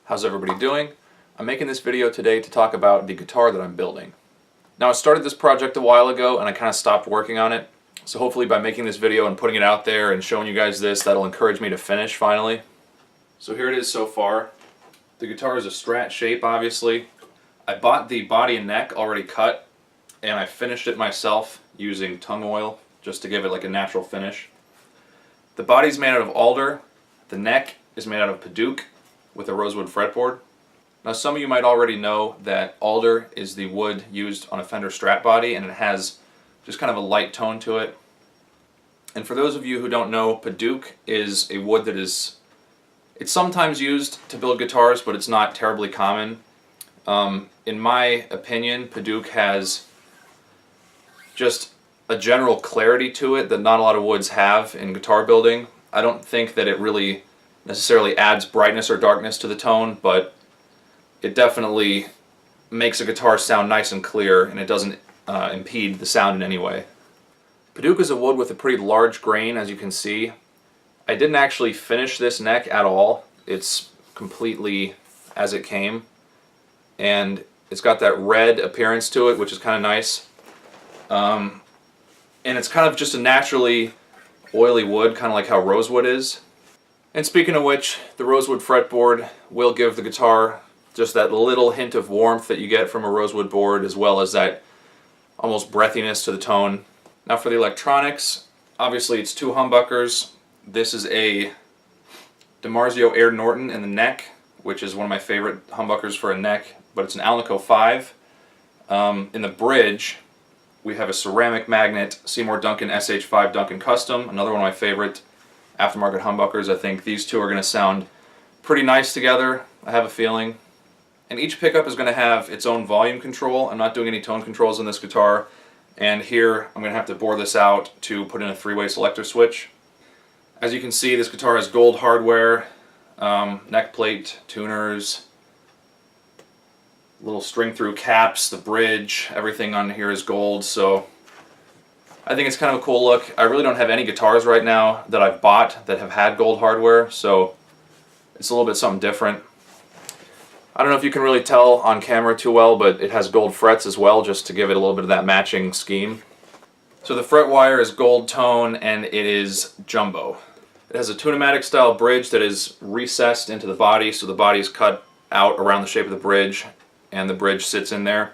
How's everybody doing? I'm making this video today to talk about the guitar that I'm building. Now, I started this project a while ago and I kind of stopped working on it. So hopefully by making this video and putting it out there and showing you guys this, that'll encourage me to finish finally. So here it is so far. The guitar is a Strat shape, obviously. I bought the body and neck already cut and I finished it myself using tung oil just to give it like a natural finish. The body's made out of alder. The neck is made out of padauk with a rosewood fretboard. Now, some of you might already know that alder is the wood used on a Fender Strat body, and it has just kind of a light tone to it. And for those of you who don't know, padauk is a wood that it's sometimes used to build guitars, but it's not terribly common. In my opinion, padauk has just a general clarity to it that not a lot of woods have in guitar building. I don't think that it really necessarily adds brightness or darkness to the tone, but it definitely makes a guitar sound nice and clear, and it doesn't impede the sound in any way. Padauk is a wood with a pretty large grain, as you can see. I didn't actually finish this neck at all. It's completely as it came, and it's got that red appearance to it, which is kind of nice. And it's kind of just a naturally oily wood, kind of like how rosewood is. And speaking of which, the rosewood fretboard will give the guitar just that little hint of warmth that you get from a rosewood board, as well as that almost breathiness to the tone. Now for the electronics, obviously it's two humbuckers. This is a DiMarzio Air Norton in the neck, which is one of my favorite humbuckers for a neck, but it's an Alnico 5. In the bridge, we have a ceramic magnet Seymour Duncan SH5 Duncan Custom, another one of my favorite aftermarket humbuckers. I think these two are going to sound pretty nice together, I have a feeling. And each pickup is going to have its own volume control. I'm not doing any tone controls on this guitar. And here I'm going to have to bore this out to put in a three-way selector switch. As you can see, this guitar has gold hardware, neck plate, tuners, little string through caps, the bridge, everything on here is gold, so I think it's kind of a cool look. I really don't have any guitars right now that I've bought that have had gold hardware, so it's a little bit something different. I don't know if you can really tell on camera too well, but it has gold frets as well, just to give it a little bit of that matching scheme. So the fret wire is gold tone and it is jumbo. It has a Tune-o-matic style bridge that is recessed into the body, so the body is cut out around the shape of the bridge and the bridge sits in there.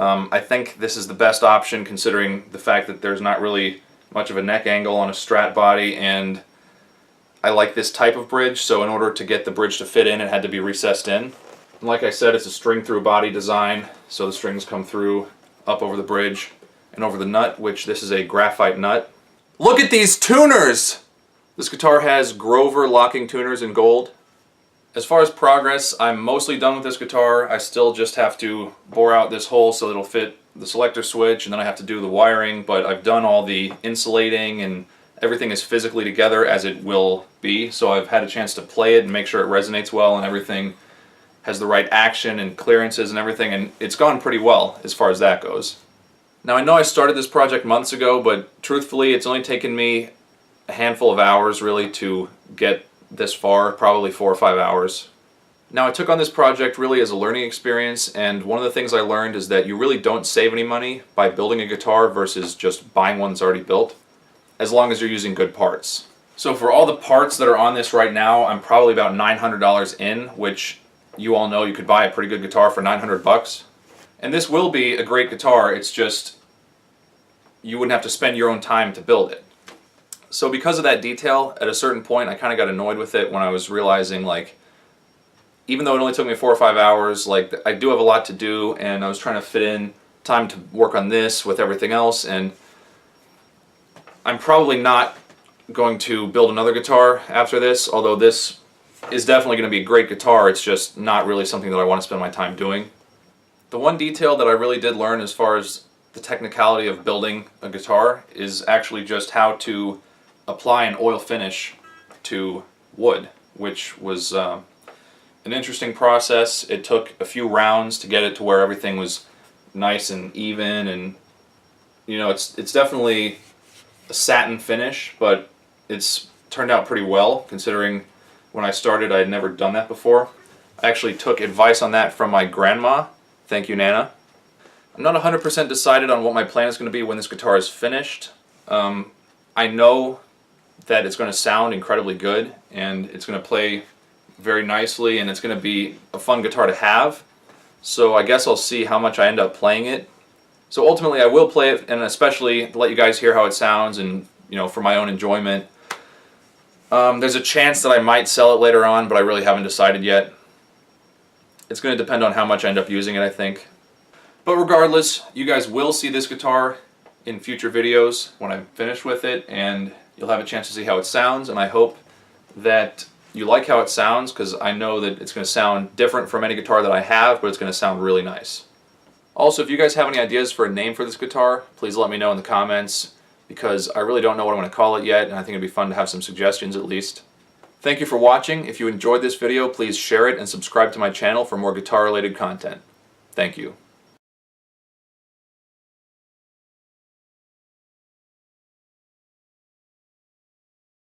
I think this is the best option considering the fact that there's not really much of a neck angle on a Strat body, and I like this type of bridge, so in order to get the bridge to fit in, it had to be recessed in. And like I said, it's a string through body design, so the strings come through up over the bridge and over the nut, which this is a graphite nut. Look at these tuners! This guitar has Grover locking tuners in gold. As far as progress, I'm mostly done with this guitar. I still just have to bore out this hole so it'll fit the selector switch, and then I have to do the wiring, but I've done all the insulating and everything is physically together as it will be, so I've had a chance to play it and make sure it resonates well and everything has the right action and clearances and everything, and it's gone pretty well as far as that goes. Now, I know I started this project months ago, but truthfully it's only taken me a handful of hours really to get this far, probably 4 or 5 hours. Now, I took on this project really as a learning experience, and one of the things I learned is that you really don't save any money by building a guitar versus just buying one that's already built, as long as you're using good parts. So for all the parts that are on this right now, I'm probably about $900 in, which you all know you could buy a pretty good guitar for 900 bucks. And this will be a great guitar, it's just you wouldn't have to spend your own time to build it. So because of that detail, at a certain point I kind of got annoyed with it when I was realizing, like, even though it only took me 4 or 5 hours, like, I do have a lot to do, and I was trying to fit in time to work on this with everything else, and I'm probably not going to build another guitar after this, although this is definitely going to be a great guitar. It's just not really something that I want to spend my time doing. The one detail that I really did learn as far as the technicality of building a guitar is actually just how to apply an oil finish to wood, which was an interesting process. It took a few rounds to get it to where everything was nice and even, and you know, it's definitely a satin finish, but it's turned out pretty well considering when I started I had never done that before. I actually took advice on that from my grandma. Thank you, Nana. I'm not 100% decided on what my plan is going to be when this guitar is finished. I know that it's going to sound incredibly good, and it's going to play very nicely, and it's going to be a fun guitar to have. So I guess I'll see how much I end up playing it. So ultimately I will play it, and especially to let you guys hear how it sounds, and for my own enjoyment. There's a chance that I might sell it later on, but I really haven't decided yet. It's going to depend on how much I end up using it, I think. But regardless, you guys will see this guitar in future videos when I'm finished with it, and you'll have a chance to see how it sounds, and I hope that you like how it sounds, because I know that it's going to sound different from any guitar that I have, but it's going to sound really nice. Also, if you guys have any ideas for a name for this guitar, please let me know in the comments, because I really don't know what I'm going to call it yet, and I think it'd be fun to have some suggestions at least. Thank you for watching. If you enjoyed this video, please share it and subscribe to my channel for more guitar-related content. Thank you.